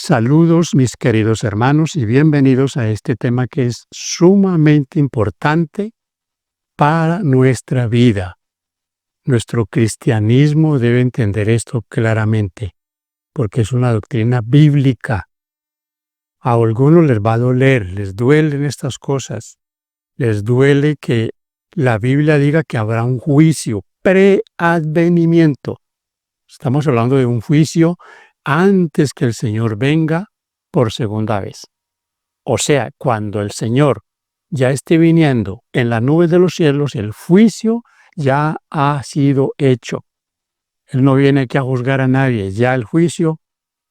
Saludos mis queridos hermanos y bienvenidos a este tema que es sumamente importante para nuestra vida. Nuestro cristianismo debe entender esto claramente, porque es una doctrina bíblica. A algunos les va a doler, les duelen estas cosas. Les duele que la Biblia diga que habrá un juicio, preadvenimiento. Estamos hablando de un juicio antes que el Señor venga por segunda vez. O sea, cuando el Señor ya esté viniendo en la nube de los cielos, el juicio ya ha sido hecho. Él no viene aquí a juzgar a nadie, ya el juicio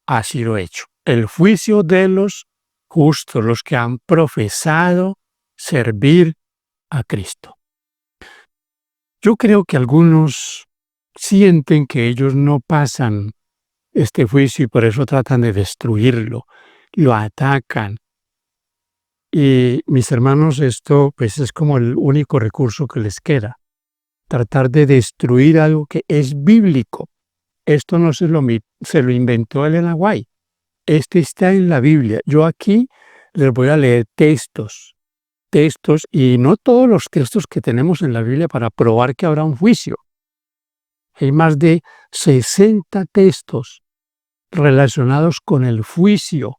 ha sido hecho. El juicio de los justos, los que han profesado servir a Cristo. Yo creo que algunos sienten que ellos no pasan este juicio y por eso tratan de destruirlo, lo atacan. Y mis hermanos, esto pues es como el único recurso que les queda, tratar de destruir algo que es bíblico. Esto no se lo inventó Elena White, este está en la Biblia. Yo aquí les voy a leer textos y no todos los textos que tenemos en la Biblia para probar que habrá un juicio. Hay más de 60 textos relacionados con el juicio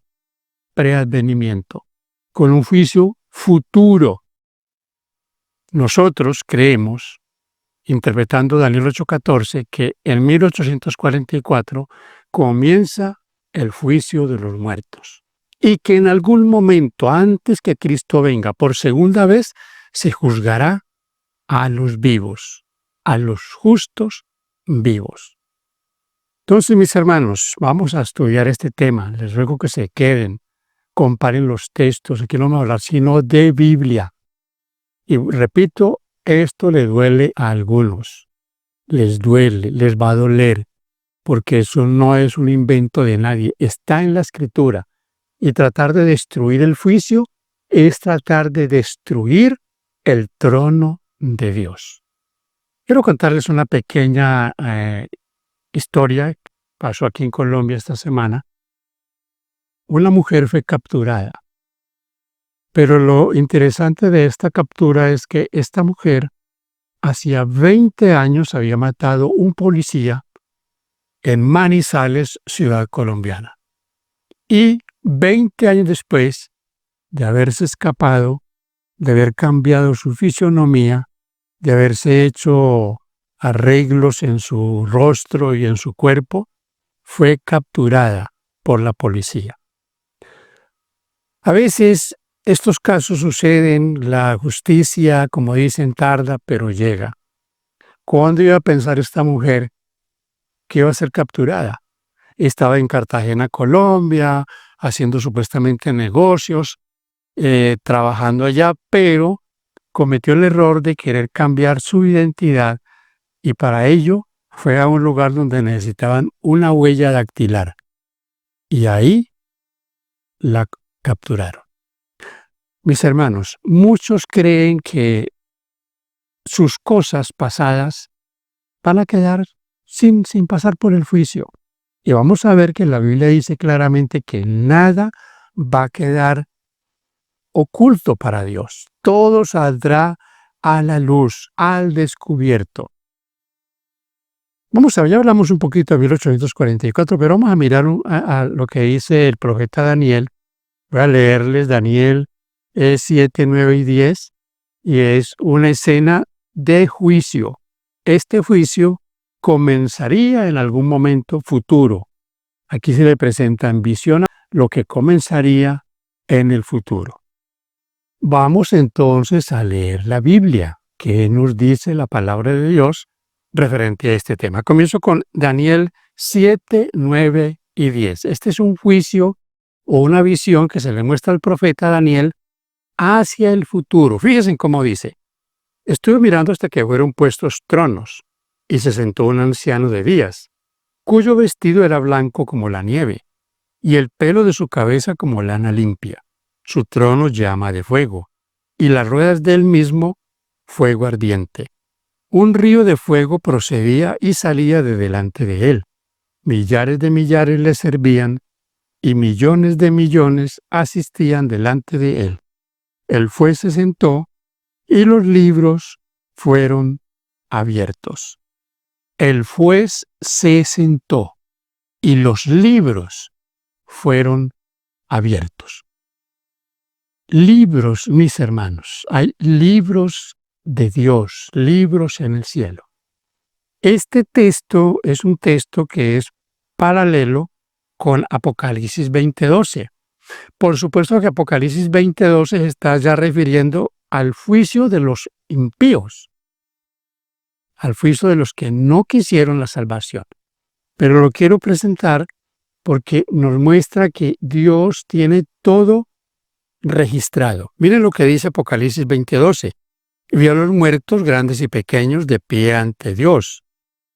preadvenimiento, con un juicio futuro. Nosotros creemos, interpretando Daniel 8:14, que en 1844 comienza el juicio de los muertos y que en algún momento antes que Cristo venga por segunda vez se juzgará a los vivos, a los justos vivos. Entonces, mis hermanos, vamos a estudiar este tema. Les ruego que se queden, comparen los textos. Aquí no vamos a hablar sino de Biblia. Y repito, esto le duele a algunos. Les duele, les va a doler, porque eso no es un invento de nadie. Está en la Escritura. Y tratar de destruir el juicio es tratar de destruir el trono de Dios. Quiero contarles una pequeña historia que pasó aquí en Colombia esta semana. Una mujer fue capturada, pero lo interesante de esta captura es que esta mujer hacía 20 años había matado un policía en Manizales, ciudad colombiana. Y 20 años después de haberse escapado, de haber cambiado su fisionomía, de haberse hecho arreglos en su rostro y en su cuerpo, fue capturada por la policía. A veces estos casos suceden, la justicia, como dicen, tarda, pero llega. ¿Cuándo iba a pensar esta mujer que iba a ser capturada? Estaba en Cartagena, Colombia, haciendo supuestamente negocios, trabajando allá, pero cometió el error de querer cambiar su identidad y para ello fue a un lugar donde necesitaban una huella dactilar y ahí la capturaron. Mis hermanos, muchos creen que sus cosas pasadas van a quedar sin pasar por el juicio. Y vamos a ver que la Biblia dice claramente que nada va a quedar oculto para Dios. Todo saldrá a la luz, al descubierto. Vamos a ver, ya hablamos un poquito de 1844, pero vamos a mirar a lo que dice el profeta Daniel. Voy a leerles Daniel 7, 9 y 10, y es una escena de juicio. Este juicio comenzaría en algún momento futuro. Aquí se le presenta en visión lo que comenzaría en el futuro. Vamos entonces a leer la Biblia, que nos dice la palabra de Dios referente a este tema. Comienzo con Daniel 7, 9 y 10. Este es un juicio o una visión que se le muestra al profeta Daniel hacia el futuro. Fíjense cómo dice: estuve mirando hasta que fueron puestos tronos, y se sentó un anciano de días, cuyo vestido era blanco como la nieve, y el pelo de su cabeza como lana limpia. Su trono llama de fuego, y las ruedas del mismo fuego ardiente. Un río de fuego procedía y salía de delante de él. Millares de millares le servían, y millones de millones asistían delante de él. El juez se sentó y los libros fueron abiertos. El juez se sentó y los libros fueron abiertos. Libros, mis hermanos, hay libros de Dios, libros en el cielo. Este texto es un texto que es paralelo con Apocalipsis 20:12. Por supuesto que Apocalipsis 20:12 está ya refiriendo al juicio de los impíos, al juicio de los que no quisieron la salvación. Pero lo quiero presentar porque nos muestra que Dios tiene todo registrado. Miren lo que dice Apocalipsis 20:12. Vio a los muertos, grandes y pequeños, de pie ante Dios,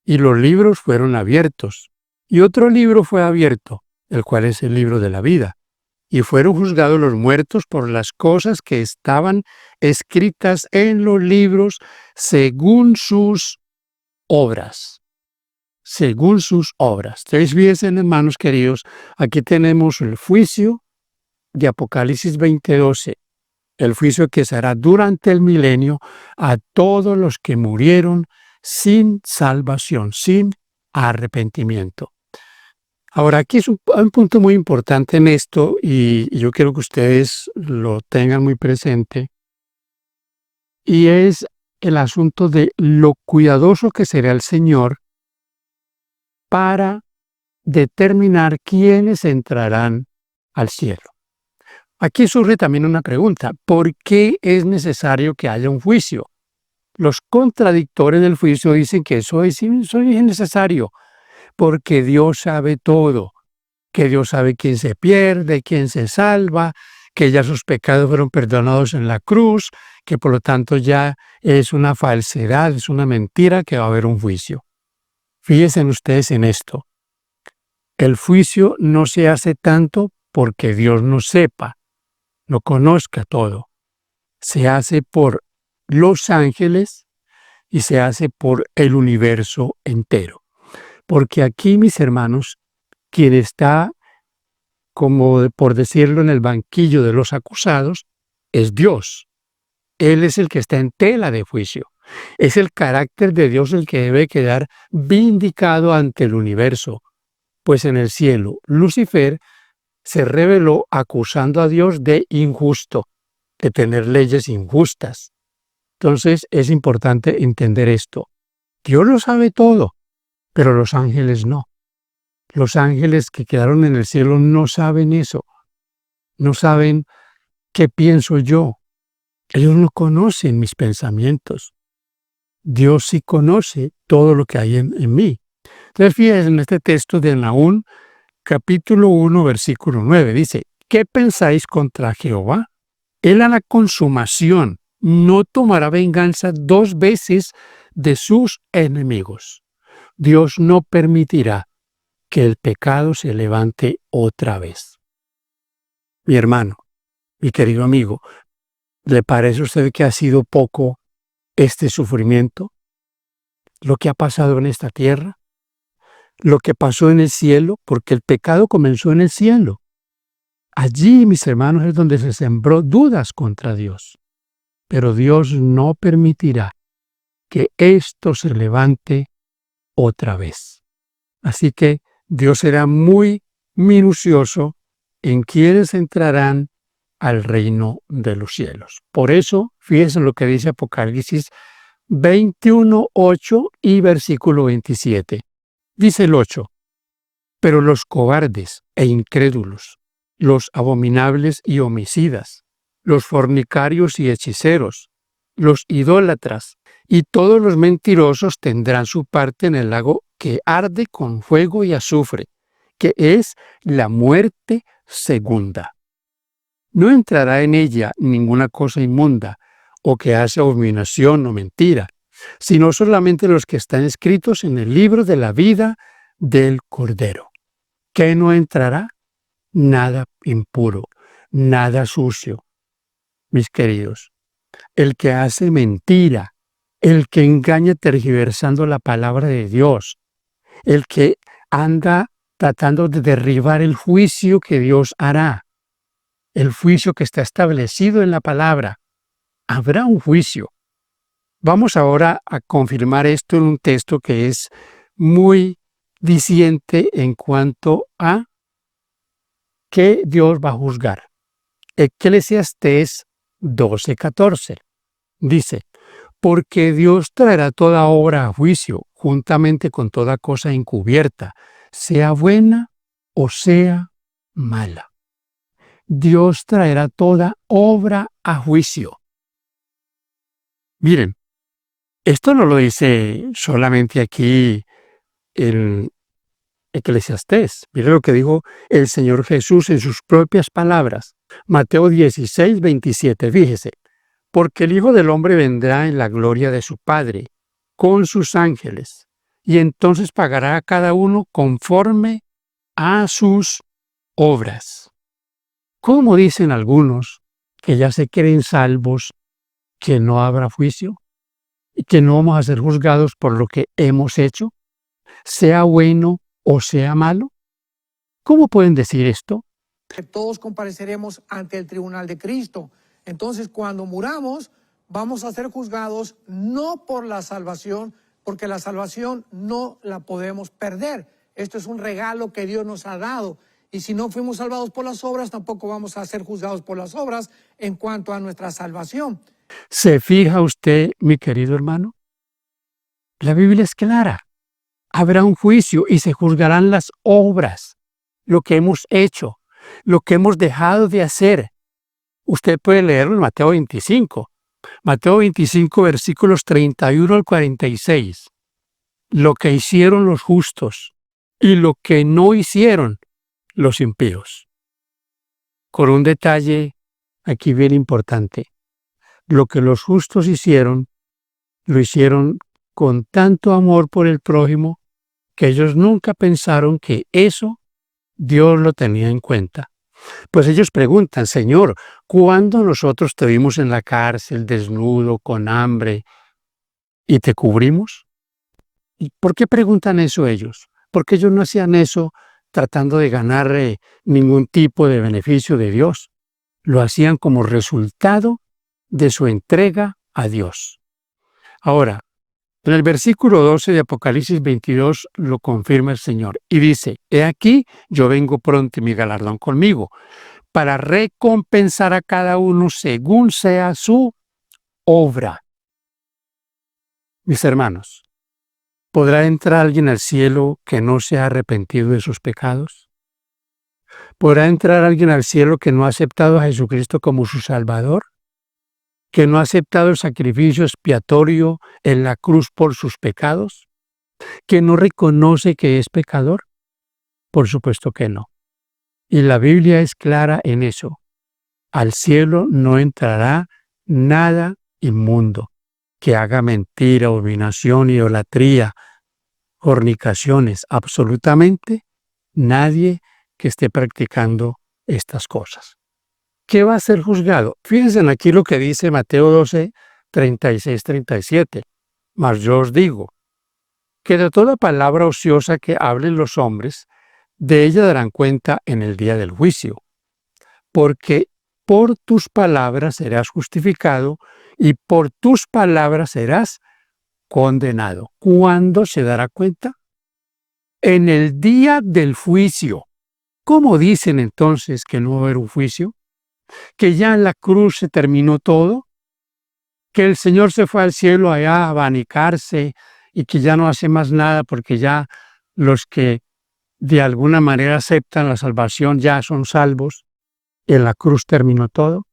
y los libros fueron abiertos. Y otro libro fue abierto, el cual es el libro de la vida. Y fueron juzgados los muertos por las cosas que estaban escritas en los libros según sus obras. Según sus obras. Ustedes fíjense, hermanos queridos, aquí tenemos el juicio de Apocalipsis 20:12, el juicio que será durante el milenio a todos los que murieron sin salvación, sin arrepentimiento. Ahora, aquí es un punto muy importante en esto y yo quiero que ustedes lo tengan muy presente, y es el asunto de lo cuidadoso que será el Señor para determinar quiénes entrarán al cielo. Aquí surge también una pregunta: ¿por qué es necesario que haya un juicio? Los contradictores del juicio dicen que eso es innecesario, porque Dios sabe todo, que Dios sabe quién se pierde, quién se salva, que ya sus pecados fueron perdonados en la cruz, que por lo tanto ya es una falsedad, es una mentira que va a haber un juicio. Fíjense ustedes en esto. El juicio no se hace tanto porque Dios no sepa, no conozca todo. Se hace por los ángeles y se hace por el universo entero. Porque aquí, mis hermanos, quien está, como por decirlo, en el banquillo de los acusados, es Dios. Él es el que está en tela de juicio. Es el carácter de Dios el que debe quedar vindicado ante el universo. Pues en el cielo, Lucifer se rebeló acusando a Dios de injusto, de tener leyes injustas. Entonces es importante entender esto. Dios lo sabe todo, pero los ángeles no. Los ángeles que quedaron en el cielo no saben eso. No saben qué pienso yo. Ellos no conocen mis pensamientos. Dios sí conoce todo lo que hay en mí. Entonces fíjense en este texto de Nahum, capítulo 1, versículo 9. Dice: ¿qué pensáis contra Jehová? Él a la consumación no tomará venganza 2 veces de sus enemigos. Dios no permitirá que el pecado se levante otra vez. Mi hermano, mi querido amigo, ¿le parece a usted que ha sido poco este sufrimiento? Lo que ha pasado en esta tierra, lo que pasó en el cielo, porque el pecado comenzó en el cielo. Allí, mis hermanos, es donde se sembró dudas contra Dios. Pero Dios no permitirá que esto se levante otra vez. Así que Dios será muy minucioso en quienes entrarán al reino de los cielos. Por eso, fíjense en lo que dice Apocalipsis 21:8 y versículo 27. Dice el 8: pero los cobardes e incrédulos, los abominables y homicidas, los fornicarios y hechiceros, los idólatras y todos los mentirosos tendrán su parte en el lago que arde con fuego y azufre, que es la muerte segunda. No entrará en ella ninguna cosa inmunda, o que hace abominación o mentira, sino solamente los que están escritos en el libro de la vida del Cordero. ¿Qué no entrará? Nada impuro, nada sucio. Mis queridos, el que hace mentira, el que engaña tergiversando la palabra de Dios, el que anda tratando de derribar el juicio que Dios hará, el juicio que está establecido en la palabra. Habrá un juicio. Vamos ahora a confirmar esto en un texto que es muy diciente en cuanto a que Dios va a juzgar. Eclesiastés 12:14 dice: porque Dios traerá toda obra a juicio, juntamente con toda cosa encubierta, sea buena o sea mala. Dios traerá toda obra a juicio. Miren, esto no lo dice solamente aquí en Eclesiastés. Miren lo que dijo el Señor Jesús en sus propias palabras. Mateo 16:27, fíjese. Porque el Hijo del Hombre vendrá en la gloria de su Padre, con sus ángeles, y entonces pagará a cada uno conforme a sus obras. ¿Cómo dicen algunos que ya se creen salvos, que no habrá juicio y que no vamos a ser juzgados por lo que hemos hecho, sea bueno o sea malo? ¿Cómo pueden decir esto? Que todos compareceremos ante el tribunal de Cristo. Entonces, cuando muramos, vamos a ser juzgados no por la salvación, porque la salvación no la podemos perder. Esto es un regalo que Dios nos ha dado. Y si no fuimos salvados por las obras, tampoco vamos a ser juzgados por las obras en cuanto a nuestra salvación. ¿Se fija usted, mi querido hermano? La Biblia es clara. Habrá un juicio y se juzgarán las obras, lo que hemos hecho, lo que hemos dejado de hacer. Usted puede leerlo en Mateo 25. Mateo 25, versículos 31 al 46. Lo que hicieron los justos y lo que no hicieron los impíos. Con un detalle aquí bien importante. Lo que los justos hicieron, lo hicieron con tanto amor por el prójimo que ellos nunca pensaron que eso Dios lo tenía en cuenta. Pues ellos preguntan: Señor, ¿cuándo nosotros te vimos en la cárcel, desnudo, con hambre, y te cubrimos? ¿Y por qué preguntan eso ellos? Porque ellos no hacían eso tratando de ganar ningún tipo de beneficio de Dios. Lo hacían como resultado de su entrega a Dios. Ahora, en el versículo 12 de Apocalipsis 22 lo confirma el Señor y dice: He aquí, yo vengo pronto y mi galardón conmigo, para recompensar a cada uno según sea su obra. Mis hermanos, ¿podrá entrar alguien al cielo que no se ha arrepentido de sus pecados? ¿Podrá entrar alguien al cielo que no ha aceptado a Jesucristo como su Salvador? ¿Que no ha aceptado el sacrificio expiatorio en la cruz por sus pecados? ¿Que no reconoce que es pecador? Por supuesto que no. Y la Biblia es clara en eso. Al cielo no entrará nada inmundo, que haga mentira, abominación, idolatría, fornicaciones, absolutamente nadie que esté practicando estas cosas. ¿Qué va a ser juzgado? Fíjense aquí lo que dice Mateo 12, 36, 37. Mas yo os digo, que de toda palabra ociosa que hablen los hombres, de ella darán cuenta en el día del juicio. Porque por tus palabras serás justificado y por tus palabras serás condenado. ¿Cuándo se dará cuenta? En el día del juicio. ¿Cómo dicen entonces que no va a haber un juicio? ¿Que ya en la cruz se terminó todo? ¿Que el Señor se fue al cielo allá a abanicarse y que ya no hace más nada porque ya los que de alguna manera aceptan la salvación ya son salvos? ¿En la cruz terminó todo?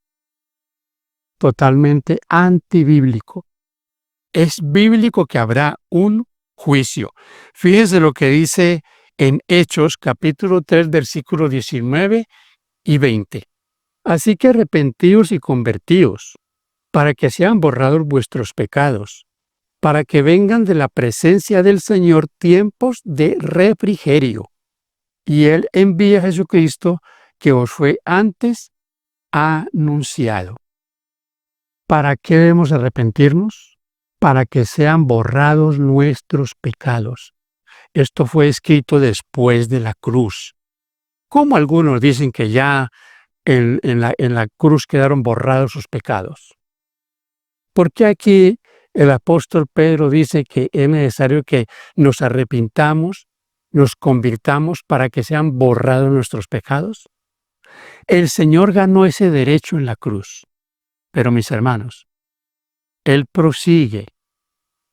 Totalmente antibíblico. Es bíblico que habrá un juicio. Fíjese lo que dice en Hechos capítulo 3, versículos 19 y 20. Así que arrepentíos y convertíos, para que sean borrados vuestros pecados, para que vengan de la presencia del Señor tiempos de refrigerio. Y Él envía a Jesucristo, que os fue antes anunciado. ¿Para qué debemos arrepentirnos? Para que sean borrados nuestros pecados. esto fue escrito después de la cruz. Como algunos dicen que ya en la cruz quedaron borrados sus pecados. ¿Por qué aquí el apóstol Pedro dice que es necesario que nos arrepintamos, nos convirtamos para que sean borrados nuestros pecados? El Señor ganó ese derecho en la cruz. Pero mis hermanos, Él prosigue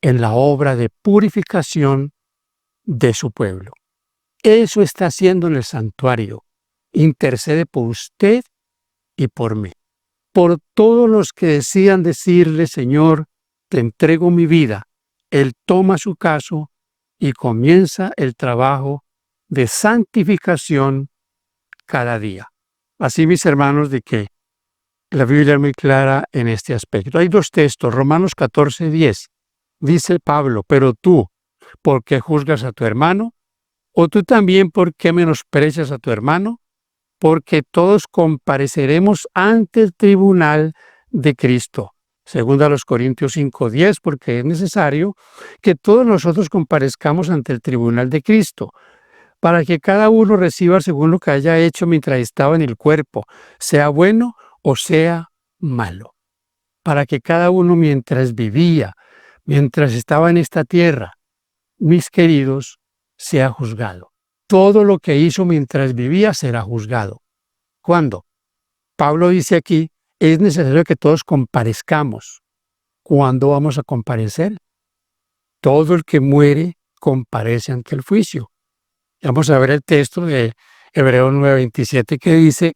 en la obra de purificación de su pueblo. Eso está haciendo en el santuario. Intercede por usted y por mí. Por todos los que decían decirle, Señor, te entrego mi vida. Él toma su caso y comienza el trabajo de santificación cada día. Así, mis hermanos, de que la Biblia es muy clara en este aspecto. Hay dos textos, Romanos 14:10. Dice Pablo, pero tú, ¿por qué juzgas a tu hermano? ¿O tú también por qué menosprecias a tu hermano? Porque todos compareceremos ante el tribunal de Cristo. Segunda a los Corintios 5:10, porque es necesario que todos nosotros comparezcamos ante el tribunal de Cristo, para que cada uno reciba según lo que haya hecho mientras estaba en el cuerpo, sea bueno o sea malo. Para que cada uno mientras vivía, mientras estaba en esta tierra, mis queridos, sea juzgado. Todo lo que hizo mientras vivía será juzgado. ¿Cuándo? Pablo dice aquí, es necesario que todos comparezcamos. ¿Cuándo vamos a comparecer? Todo el que muere comparece ante el juicio. Vamos a ver el texto de Hebreos 9:27 que dice,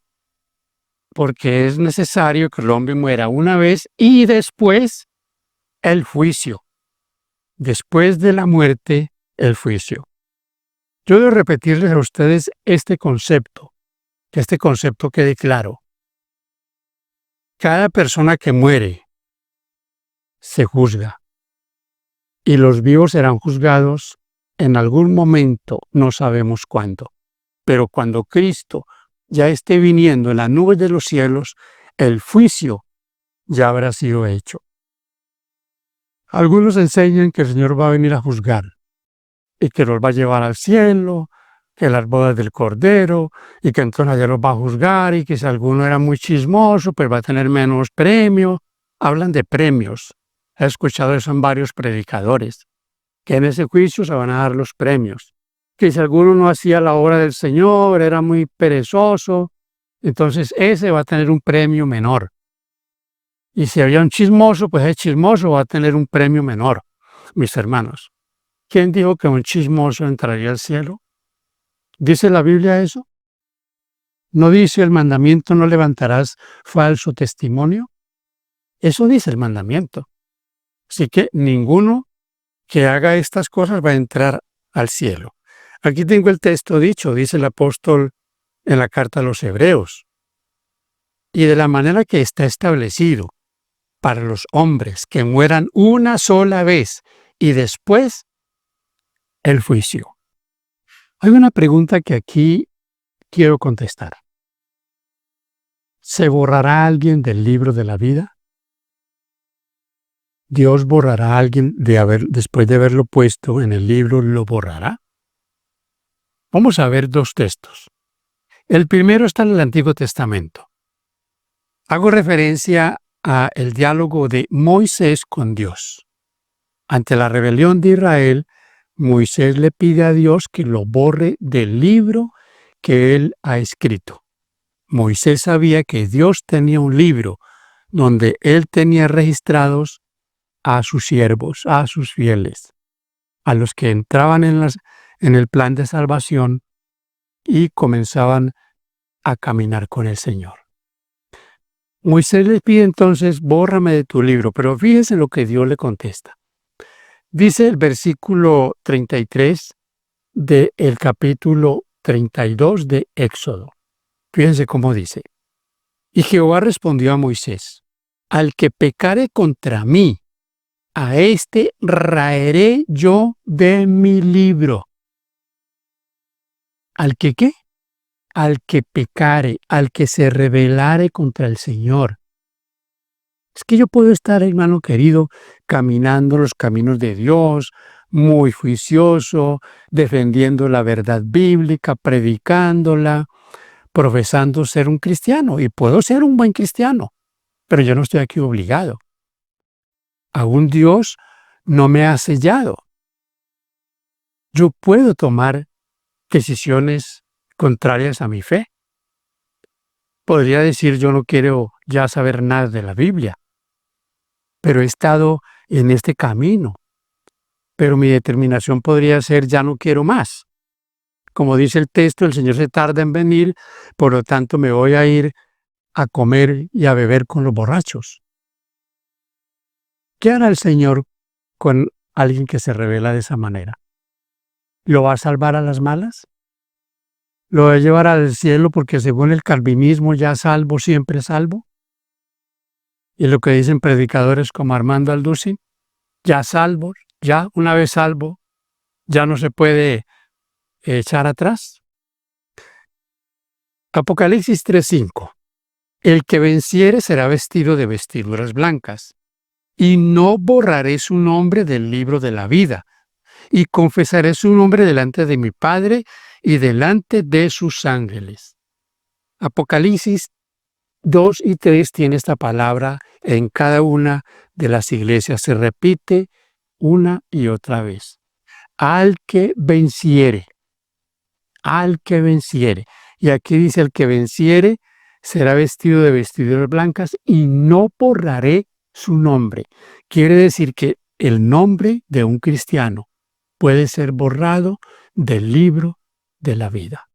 porque es necesario que el hombre muera una vez y después el juicio. Después de la muerte, el juicio. Yo debo repetirles a ustedes este concepto, que este concepto quede claro. Cada persona que muere se juzga y los vivos serán juzgados en algún momento, no sabemos cuándo. Pero cuando Cristo ya esté viniendo en las nubes de los cielos, el juicio ya habrá sido hecho. Algunos enseñan que el Señor va a venir a juzgar y que los va a llevar al cielo, que las bodas del Cordero, y que entonces allá los va a juzgar, y que si alguno era muy chismoso, pues va a tener menos premio. Hablan de premios. He escuchado eso en varios predicadores, que en ese juicio se van a dar los premios. Que si alguno no hacía la obra del Señor, era muy perezoso, entonces ese va a tener un premio menor. Y si había un chismoso, pues el chismoso va a tener un premio menor. Mis hermanos, ¿quién dijo que un chismoso entraría al cielo? ¿Dice la Biblia eso? ¿No dice el mandamiento no levantarás falso testimonio? Eso dice el mandamiento. Así que ninguno que haga estas cosas va a entrar al cielo. Aquí tengo el texto dicho, dice el apóstol en la carta a los Hebreos. Y de la manera que está establecido para los hombres que mueran una sola vez y después el juicio. Hay una pregunta que aquí quiero contestar. ¿Se borrará alguien del libro de la vida? ¿Dios borrará a alguien después de haberlo puesto en el libro, lo borrará? Vamos a ver dos textos. El primero está en el Antiguo Testamento. Hago referencia a el diálogo de Moisés con Dios. Ante la rebelión de Israel, Moisés le pide a Dios que lo borre del libro que él ha escrito. Moisés sabía que Dios tenía un libro donde él tenía registrados a sus siervos, a sus fieles, a los que entraban en el plan de salvación y comenzaban a caminar con el Señor. Moisés le pide entonces, bórrame de tu libro, pero fíjense lo que Dios le contesta. Dice el versículo 33 del capítulo 32 de Éxodo. Fíjense cómo dice. Y Jehová respondió a Moisés, al que pecare contra mí, a éste raeré yo de mi libro. ¿Al que qué? Al que pecare, al que se rebelare contra el Señor. Es que yo puedo estar, hermano querido, caminando los caminos de Dios, muy juicioso, defendiendo la verdad bíblica, predicándola, profesando ser un cristiano. Y puedo ser un buen cristiano, pero yo no estoy aquí obligado. Aún Dios no me ha sellado. Yo puedo tomar decisiones contrarias a mi fe. Podría decir yo no quiero ya saber nada de la Biblia, pero he estado en este camino. Pero mi determinación podría ser ya no quiero más. Como dice el texto, el Señor se tarda en venir, por lo tanto me voy a ir a comer y a beber con los borrachos. ¿Qué hará el Señor con alguien que se revela de esa manera? ¿Lo va a salvar a las malas? ¿Lo va a llevar al cielo porque según el calvinismo ya salvo, siempre salvo? Y lo que dicen predicadores como Armando Alducin, ya salvo, ya una vez salvo, ya no se puede echar atrás. Apocalipsis 3:5. El que venciere será vestido de vestiduras blancas, y no borraré su nombre del libro de la vida, y confesaré su nombre delante de mi Padre y delante de sus ángeles. Apocalipsis 2 y 3 tiene esta palabra en cada una de las iglesias. Se repite una y otra vez. Al que venciere. Al que venciere. Y aquí dice el que venciere será vestido de vestiduras blancas y no borraré su nombre. Quiere decir que el nombre de un cristiano puede ser borrado del libro de la vida.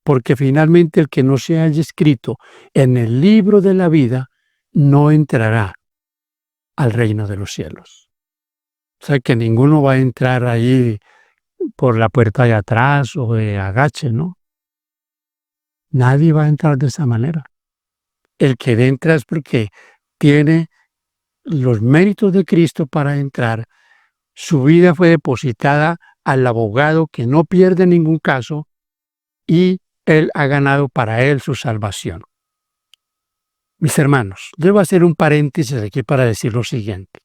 Porque finalmente el que no se haya escrito en el libro de la vida no entrará al reino de los cielos. O sea que ninguno va a entrar ahí por la puerta de atrás o de agache, ¿no? Nadie va a entrar de esa manera. El que entra es porque tiene los méritos de Cristo para entrar. Su vida fue depositada al abogado que no pierde ningún caso y Él ha ganado para Él su salvación. Mis hermanos, debo hacer un paréntesis aquí para decir lo siguiente.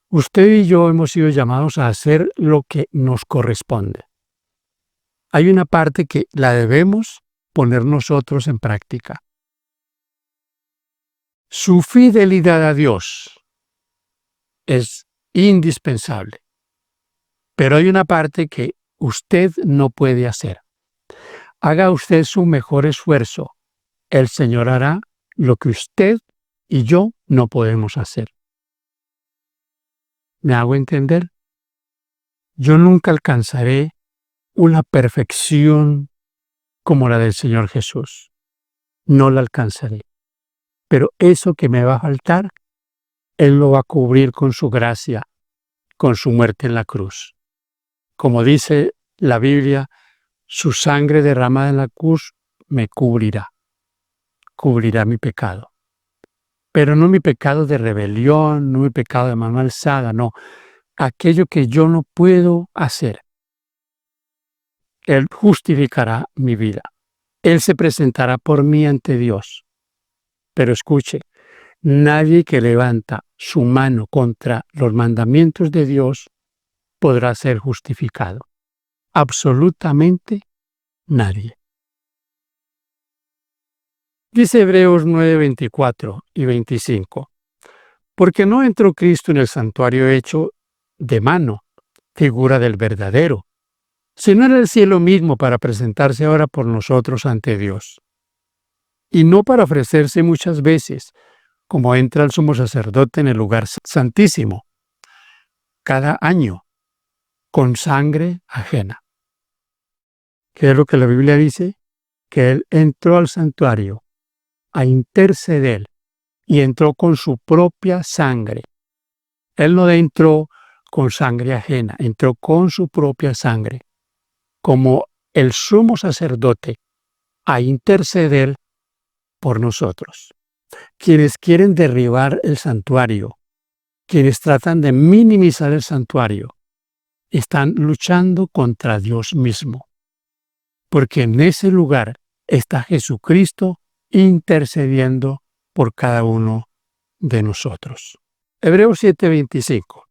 Usted y yo hemos sido llamados a hacer lo que nos corresponde. Hay una parte que la debemos poner nosotros en práctica. Su fidelidad a Dios es indispensable, pero hay una parte que usted no puede hacer. Haga usted su mejor esfuerzo. El Señor hará lo que usted y yo no podemos hacer. ¿Me hago entender? Yo nunca alcanzaré una perfección como la del Señor Jesús. No la alcanzaré. Pero eso que me va a faltar, Él lo va a cubrir con su gracia, con su muerte en la cruz. Como dice la Biblia, su sangre derramada en la cruz me cubrirá mi pecado. Pero no mi pecado de rebelión, no mi pecado de mano alzada, no. Aquello que yo no puedo hacer. Él justificará mi vida. Él se presentará por mí ante Dios. Pero escuche, nadie que levanta su mano contra los mandamientos de Dios podrá ser justificado. Absolutamente nadie. Dice Hebreos 9, 24 y 25. Porque no entró Cristo en el santuario hecho de mano, figura del verdadero, sino en el cielo mismo para presentarse ahora por nosotros ante Dios. Y no para ofrecerse muchas veces, como entra el sumo sacerdote en el lugar santísimo, cada año, con sangre ajena. ¿Qué es lo que la Biblia dice? Que Él entró al santuario a interceder y entró con su propia sangre. Él no entró con sangre ajena, entró con su propia sangre, como el sumo sacerdote, a interceder por nosotros. Quienes quieren derribar el santuario, quienes tratan de minimizar el santuario, están luchando contra Dios mismo, porque en ese lugar está Jesucristo intercediendo por cada uno de nosotros. Hebreos 7:25.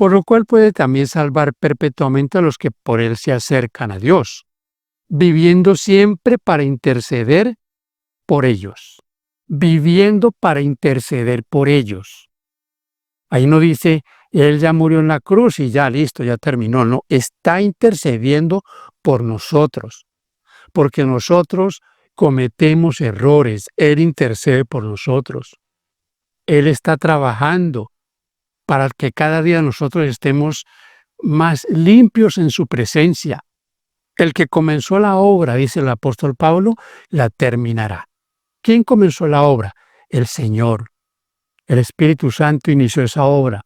por lo cual puede también salvar perpetuamente a los que por él se acercan a Dios, viviendo siempre para interceder por ellos, viviendo para interceder por ellos. Ahí no dice, él ya murió en la cruz y ya listo, ya terminó. No, está intercediendo por nosotros, porque nosotros cometemos errores. Él intercede por nosotros. Él está trabajando para que cada día nosotros estemos más limpios en su presencia. El que comenzó la obra, dice el apóstol Pablo, la terminará. ¿Quién comenzó la obra? El Señor. El Espíritu Santo inició esa obra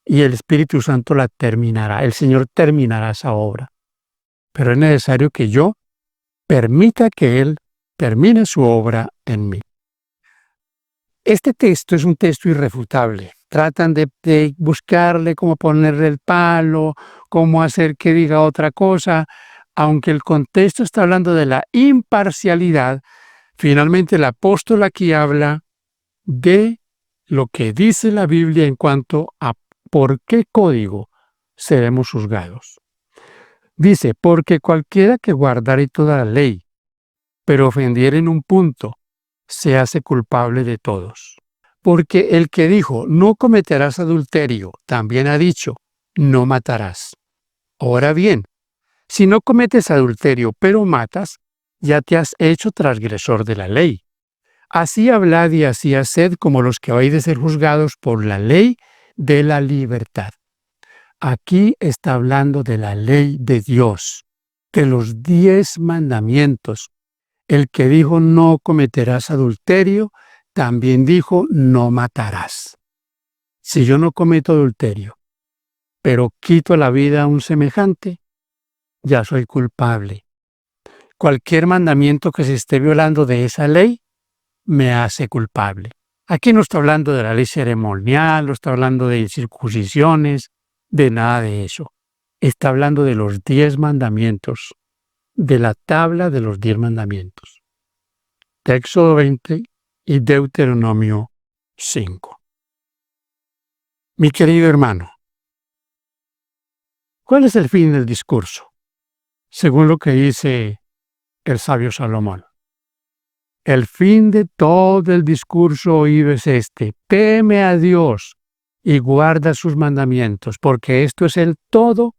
y el Espíritu Santo la terminará. El Señor terminará esa obra. Pero es necesario que yo permita que Él termine su obra en mí. Este texto es un texto irrefutable. Tratan de buscarle cómo ponerle el palo, cómo hacer que diga otra cosa. Aunque el contexto está hablando de la imparcialidad, finalmente el apóstol aquí habla de lo que dice la Biblia en cuanto a por qué código seremos juzgados. Dice, porque cualquiera que guardare toda la ley, pero ofendiere en un punto, se hace culpable de todos. Porque el que dijo, no cometerás adulterio, también ha dicho, no matarás. Ahora bien, si no cometes adulterio, pero matas, ya te has hecho transgresor de la ley. Así hablad y así haced como los que habéis de ser juzgados por la ley de la libertad. Aquí está hablando de la ley de Dios, de los 10 mandamientos. El que dijo no cometerás adulterio, también dijo no matarás. Si yo no cometo adulterio, pero quito la vida a un semejante, ya soy culpable. Cualquier mandamiento que se esté violando de esa ley me hace culpable. Aquí no está hablando de la ley ceremonial, no está hablando de circuncisiones, de nada de eso. Está hablando de los 10 mandamientos, de la tabla de los 10 mandamientos. Éxodo 20 y Deuteronomio 5. Mi querido hermano, ¿cuál es el fin del discurso? Según lo que dice el sabio Salomón. El fin de todo el discurso oído es este: teme a Dios y guarda sus mandamientos, porque esto es el todo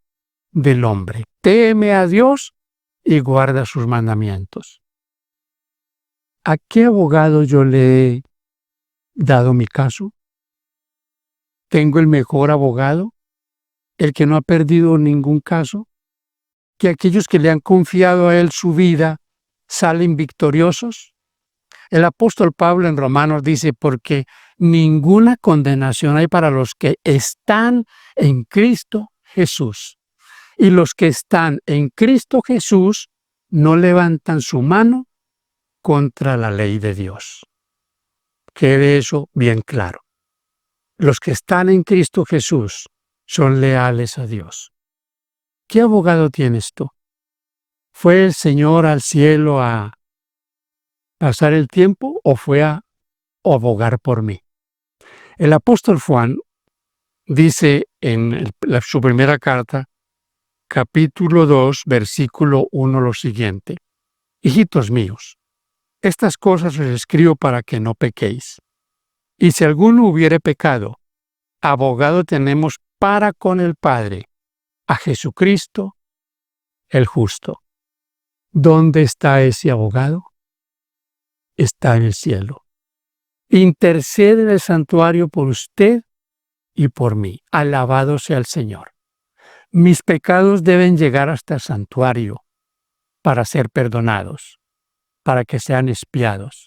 del hombre. Teme a Dios y guarda sus mandamientos. ¿A qué abogado yo le he dado mi caso? ¿Tengo el mejor abogado? ¿El que no ha perdido ningún caso? ¿Que aquellos que le han confiado a él su vida salen victoriosos? El apóstol Pablo en Romanos dice, porque ninguna condenación hay para los que están en Cristo Jesús. Y los que están en Cristo Jesús no levantan su mano contra la ley de Dios. Quede eso bien claro. Los que están en Cristo Jesús son leales a Dios. ¿Qué abogado tienes tú? ¿Fue el Señor al cielo a pasar el tiempo o fue a abogar por mí? El apóstol Juan dice en su primera carta, capítulo 2, versículo 1, lo siguiente: hijitos míos, estas cosas os escribo para que no pequéis. Y si alguno hubiere pecado, abogado tenemos para con el Padre, a Jesucristo el justo. ¿Dónde está ese abogado? Está en el cielo. Intercede en el santuario por usted y por mí. Alabado sea el Señor. Mis pecados deben llegar hasta el santuario para ser perdonados, para que sean expiados.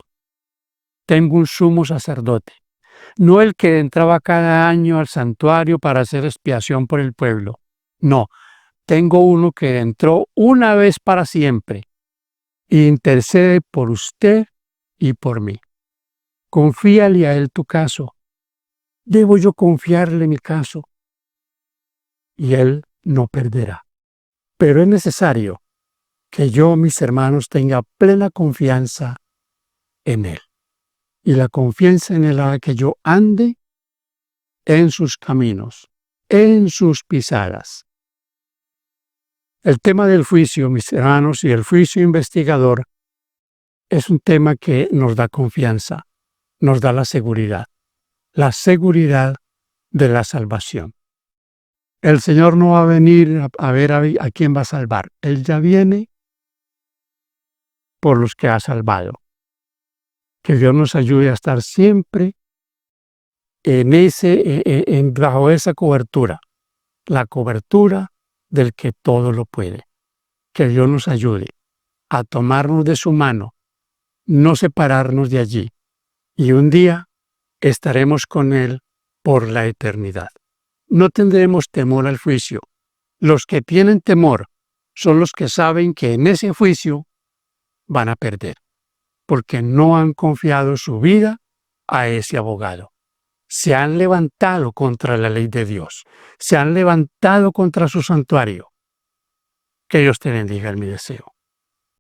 Tengo un sumo sacerdote, no el que entraba cada año al santuario para hacer expiación por el pueblo. No, tengo uno que entró una vez para siempre e intercede por usted y por mí. Confíale a él tu caso. ¿Debo yo confiarle mi caso? Y él no perderá. Pero es necesario que yo, mis hermanos, tenga plena confianza en él. Y la confianza en él hará que yo ande en sus caminos, en sus pisadas. El tema del juicio, mis hermanos, y el juicio investigador es un tema que nos da confianza, nos da la seguridad de la salvación. El Señor no va a venir a ver a quién va a salvar. Él ya viene por los que ha salvado. Que Dios nos ayude a estar siempre bajo esa cobertura, la cobertura del que todo lo puede. Que Dios nos ayude a tomarnos de su mano, no separarnos de allí, y un día estaremos con Él por la eternidad. No tendremos temor al juicio. Los que tienen temor son los que saben que en ese juicio van a perder, porque no han confiado su vida a ese abogado. Se han levantado contra la ley de Dios, se han levantado contra su santuario. Que Dios te bendiga, es mi deseo.